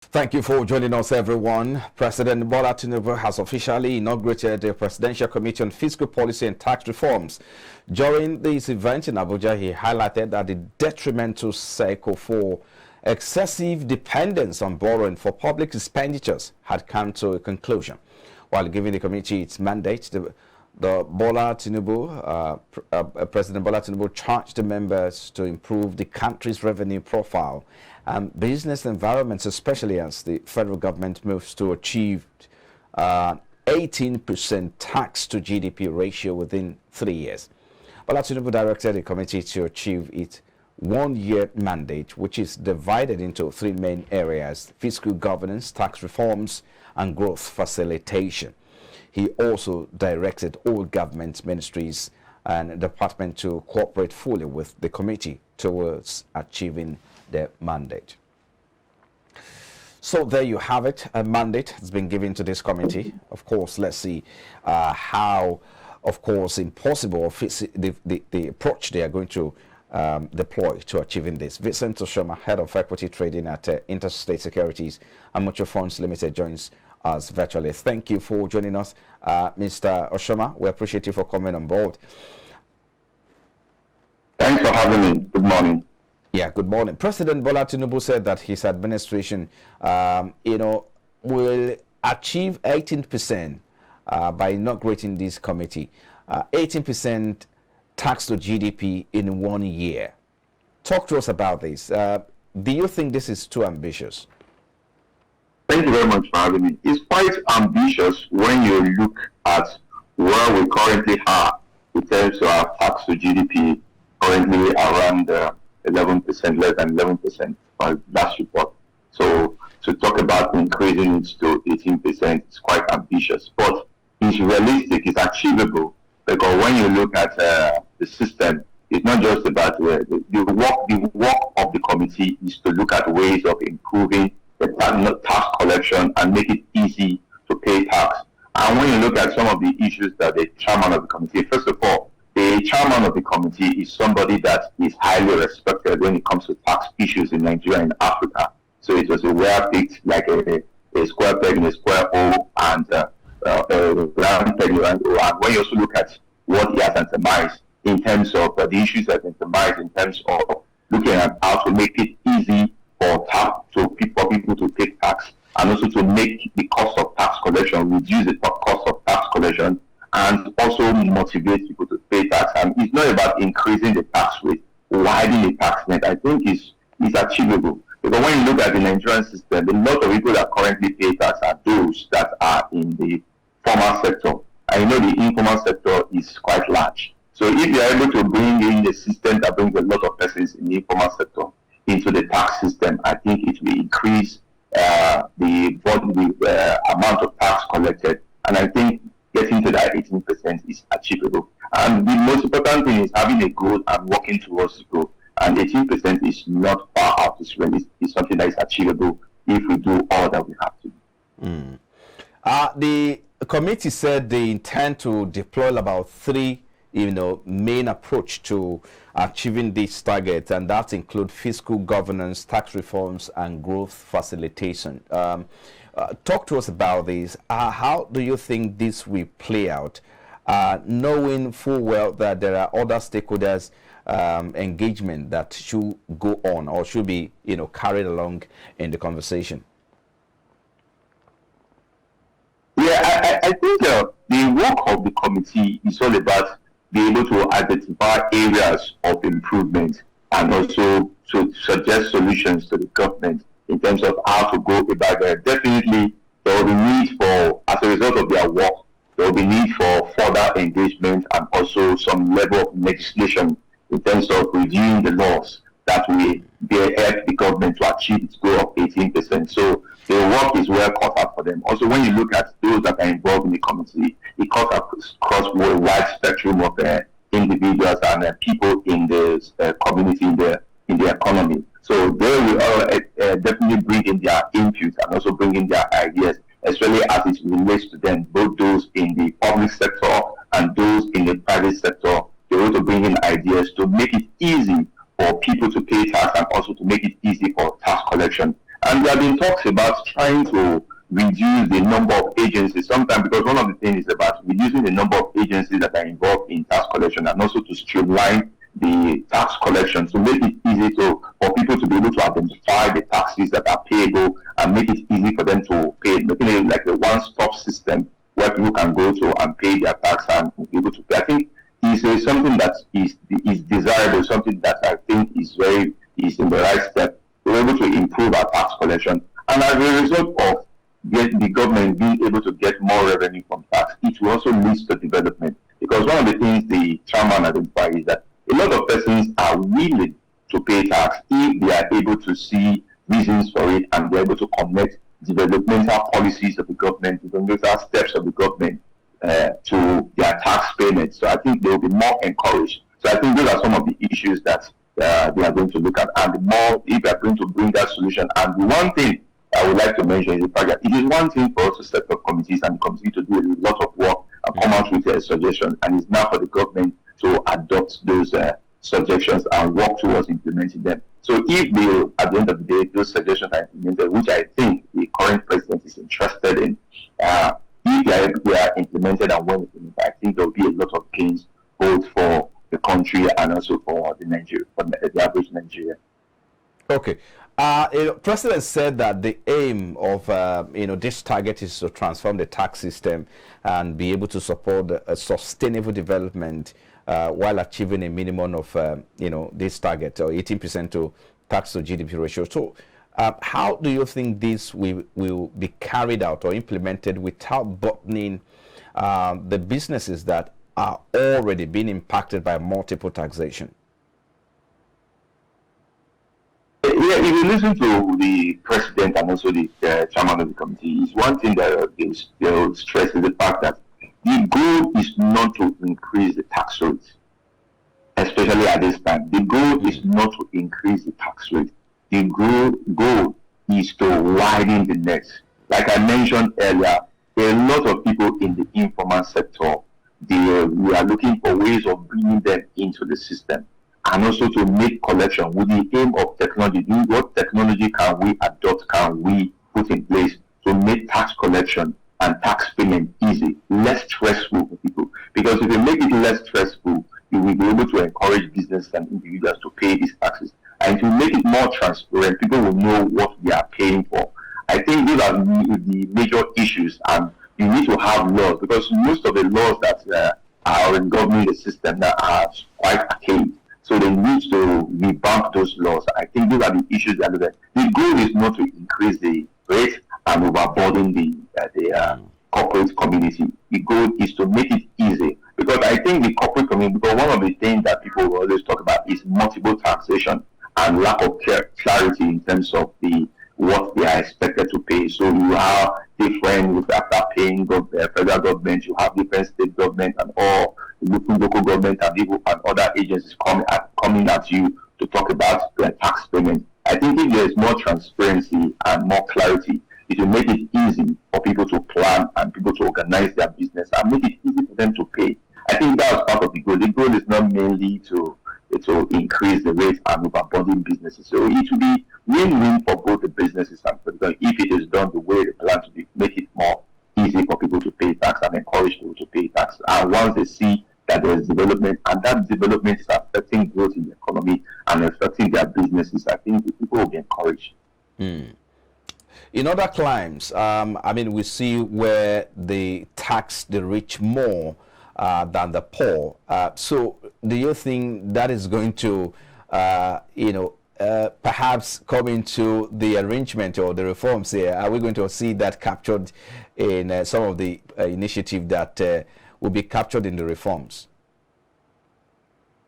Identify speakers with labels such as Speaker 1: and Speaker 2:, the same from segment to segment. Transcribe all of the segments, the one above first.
Speaker 1: Thank you for joining us, everyone. President Bola Tinubu has officially inaugurated the Presidential Committee on Fiscal Policy and Tax Reforms. During this event in Abuja, he highlighted that the detrimental cycle for excessive dependence on borrowing for public expenditures had come to a conclusion. While giving the committee its mandate, President Bola Tinubu charged the members to improve the country's revenue profile and business environments, especially as the federal government moves to achieve 18% tax to GDP ratio within 3 years. Bola Tinubu directed the committee to achieve its one-year mandate, which is divided into three main areas: fiscal governance, tax reforms, and growth facilitation. He also directed all government ministries and departments to cooperate fully with the committee towards achieving their mandate. So there you have it. A mandate has been given to this committee. Of course, let's see how, of course, impossible the approach they are going to deploy to achieving this. Vincent Oshoma, Head of Equity Trading at Interstate Securities and Mutual Funds Limited, joins us virtually. Thank you for joining us, Mr. Oshoma. We appreciate you for coming on board.
Speaker 2: Thanks for having me. Good morning.
Speaker 1: Yeah, good morning. President Bola Tinubu said that his administration, will achieve 18% by inaugurating this committee. 18% tax to GDP in 1 year. Talk to us about this. Do you think this is too ambitious?
Speaker 2: Thank you very much for having me. It's quite ambitious when you look at where we currently are in terms of our tax to GDP, currently around 11%, less than 11% for last report. So to talk about increasing it to 18% is quite ambitious, but it's realistic, it's achievable, because when you look at the system, it's not just about the work of the committee is to look at ways of improving the tax collection and make it easy to pay tax. And when you look at some of the issues that the chairman of the committee, first of all, the chairman of the committee is somebody that is highly respected when it comes to tax issues in Nigeria and Africa. So it was a well-picked, like a square peg in a square hole, and a round peg in a round hole. And when you also look at what he has itemized in terms of the issues that itemized in terms of looking at how to make it easy for people to pay tax, and also to make the cost of tax collection, reduce the cost of tax collection, and also motivate people to pay tax. And it's not about increasing the tax rate, widening the tax net. I think it's achievable. Because when you look at the Nigerian system, a lot of people that currently pay tax are those that are in the formal sector. And you know the informal sector is quite large. So if you are able to bring in the system that brings a lot of persons in the informal sector into the tax system, I think it will increase the amount of tax collected. And I think getting to that 18% is achievable. And the most important thing is having a goal and working towards the goal. And 18% is not far out. It's something that is achievable if we do all that we have to do.
Speaker 1: The committee said they intend to deploy about three main approach to achieving this target, and that include fiscal governance, tax reforms, and growth facilitation. Talk to us about this. How do you think this will play out, knowing full well that there are other stakeholders engagement that should go on or should be carried along in the conversation?
Speaker 2: Yeah, I think the work of the committee is all about being able to identify areas of improvement and also to suggest solutions to the government in terms of how to go about that. Definitely, there will be need for, as a result of their work, there will be need for further engagement and also some level of legislation in terms of reviewing the laws that will help the government to achieve its goal of 18%. So the work is well cut out for them. Also, when you look at those that are involved in the committee, it cuts across a wide spectrum of individuals and people in the community, in the economy. So they will all definitely bring in their input and also bring in their ideas, especially as it relates to them, both those in the public sector and those in the private sector. They want to bring in ideas to make it easy for people to pay tax and also to make it easy for tax collection. And there have been talks about trying to reduce the number of agencies sometimes, because one of the things is about reducing the number of agencies that are involved in tax collection, and also to streamline the tax collection to make it easy for people to be able to identify the taxes that are payable and make it easy for them to pay, making it like a one-stop system where people can go to and pay their tax and be able to pay. I think is something that is desirable, something that I think is in the right step. We're able to improve our tax collection, and as a result of the government being able to get more revenue from tax, it will also lead to development. Because one of the things the chairman identified is that a lot of persons are willing to pay tax if they are able to see reasons for it, and they're able to connect developmental policies of the government, developmental steps of the government to their tax payments. So I think they will be more encouraged. So I think those are some of the issues that they are going to look at, and the more if they are going to bring that solution. And the one thing I would like to mention is the fact that it is one thing for us to set up committees and continue to do a lot of work and come out with a suggestion, and it's now for the government to adopt those suggestions and work towards implementing them. So if they, at the end of the day, those suggestions are implemented, which I think the current president is interested in, if they are implemented and well implemented, I think there will be a lot of gains both for the country and also for the average Nigerian.
Speaker 1: Okay. President said that the aim of this target is to transform the tax system and be able to support a sustainable development while achieving a minimum of this target, or 18% to tax-to-GDP ratio. So how do you think this will be carried out or implemented without burdening the businesses that are already being impacted by multiple taxation?
Speaker 2: Yeah, if you listen to the president and also the chairman of the committee, it's one thing that they'll stress is the fact that the goal is not to increase the tax rate, especially at this time. The goal is not to increase the tax rate. The goal is to widen the net. Like I mentioned earlier, there are a lot of people in the informal sector. We are looking for ways of bringing them into the system, and also to make collection with the aim of technology. What technology can we adopt, can we put in place to make tax collection and tax payment easy, less stressful for people? Because if you make it less stressful, you will be able to encourage business and individuals to pay these taxes. And if you make it more transparent, people will know what they are paying for. I think these are the major issues, and you need to have laws, because most of the laws that are in governing the system that are quite archaic. So they need to revamp those laws. I think those are the issues that the goal is not to increase the rate and overburden the corporate community. The goal is to make it easy, because I think the corporate community, because one of the things that people always talk about is multiple taxation and lack of clarity in terms of what they are expected to pay. So you have different, after paying federal government, you have different state government and all local government and people and other agencies coming at you to talk about their tax payment. I think if there is more transparency and more clarity, it will make it easy for people to plan and people to organize their business and make it easy for them to pay. I think that's part of the goal. The goal is not mainly to increase the rate and overburden businesses. So it will be win-win for both the businesses and for the government if it is done the way they plan to make it more easy for people to pay tax and encourage people to pay tax. And once they see that there is development, and that development is affecting growth in the economy and affecting their businesses, I think the people will be encouraged.
Speaker 1: In other climes, we see where they tax the rich more than the poor. So do you think that is going to, perhaps come into the arrangement or the reforms here? Are we going to see that captured in some of the initiative that will be captured in the reforms?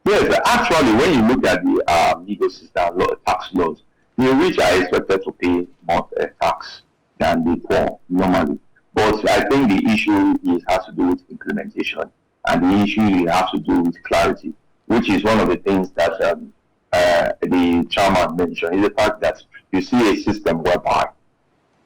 Speaker 2: Yes, actually, when you look at the legal system, tax laws, the rich are expected to pay more tax than the poor normally. But I think the issue has to do with implementation, and the issue has to do with clarity, which is one of the things that the chairman mentioned, is the fact that you see a system whereby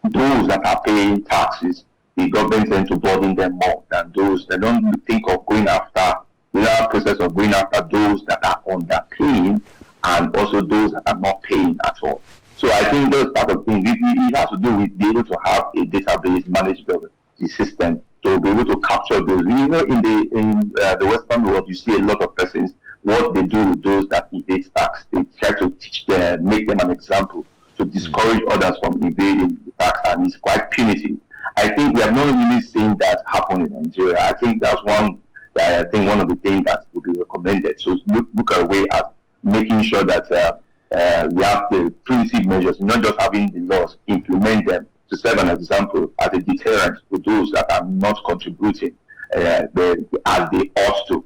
Speaker 2: those that are paying taxes, the government tends to burden them more than those. They don't think of going after, the process of going after those that are underpaying and also those that are not paying at all. So I think those type of things, it has to do with being able to have a database managed the system to be able to capture those. You know, in the Western world, you see a lot of persons, what they do with those that evade tax. They try to teach them, make them an example to discourage others from evading the tax, and it's quite punitive. I think we have not really seen that happen in Nigeria. I think that's one of the things that would be recommended. So look at a way at making sure that we have the punitive measures, not just having the laws, implement them to serve an example as a deterrent to those that are not contributing as they ought to.